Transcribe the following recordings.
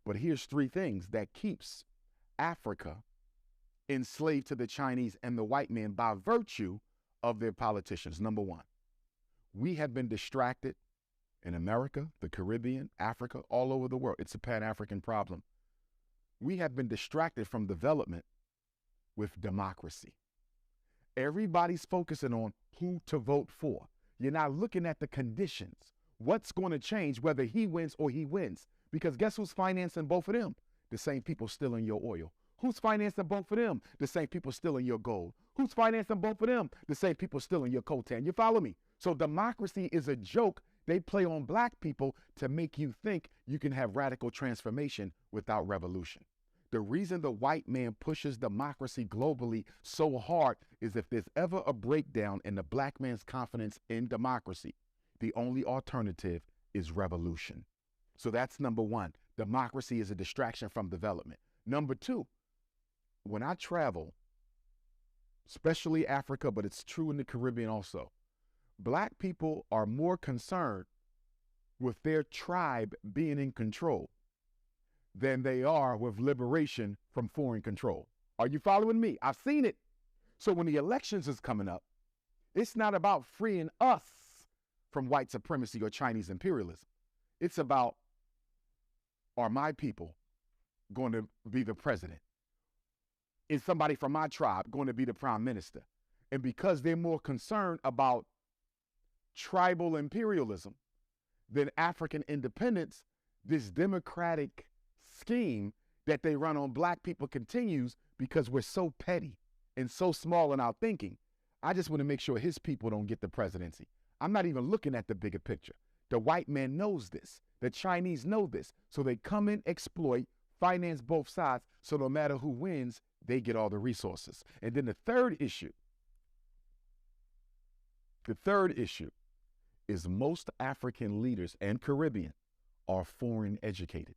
But here's three things that keeps Africa enslaved to the Chinese and the white man by virtue of their politicians. Number one, we have been distracted in America, the Caribbean, Africa, all over the world. It's a Pan-African problem. We have been distracted from development with democracy. Everybody's focusing on who to vote for. You're not looking at the conditions. What's going to change whether he wins or he wins? Because guess who's financing both of them? The same people stealing your oil. Who's financing both of them? The same people stealing your gold. Who's financing both of them? The same people stealing your coltan. You follow me? So democracy is a joke they play on black people to make you think you can have radical transformation without revolution. The reason the white man pushes democracy globally so hard is if there's ever a breakdown in the black man's confidence in democracy, the only alternative is revolution. So that's number one. Democracy is a distraction from development. Number two, when I travel, especially Africa, but it's true in the Caribbean also, black people are more concerned with their tribe being in control than they are with liberation from foreign control. Are you following me? I've seen it. So when the elections is coming up, it's not about freeing us from white supremacy or Chinese imperialism. It's about, are my people going to be the president? Is somebody from my tribe going to be the prime minister? And because they're more concerned about tribal imperialism than African independence, this democratic scheme that they run on black people continues because we're so petty and so small in our thinking. I just want to make sure his people don't get the presidency. I'm not even looking at the bigger picture. The white man knows this. The Chinese know this. So they come in, exploit, finance both sides, so no matter who wins, they get all the resources. And then the third issue is most African leaders and Caribbean are foreign educated.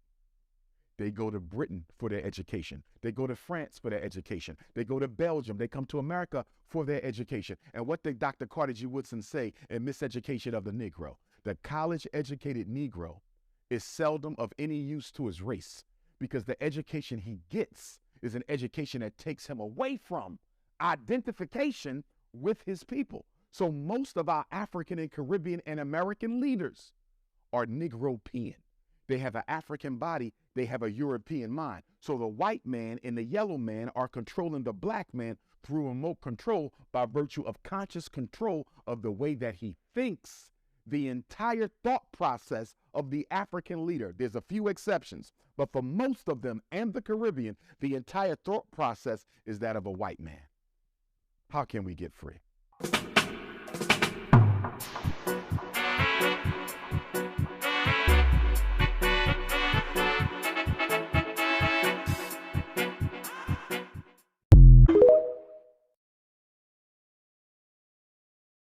They go to Britain for their education. They go to France for their education. They go to Belgium. They come to America for their education. And what did Dr. Carter G. Woodson say in Miseducation of the Negro? The college-educated Negro is seldom of any use to his race because the education he gets is an education that takes him away from identification with his people. So most of our African and Caribbean and American leaders are Negropean. They have an African body, they have a European mind. So the white man and the yellow man are controlling the black man through remote control by virtue of conscious control of the way that he thinks. The entire thought process of the African leader, there's a few exceptions, but for most of them and the Caribbean, the entire thought process is that of a white man. How can we get free?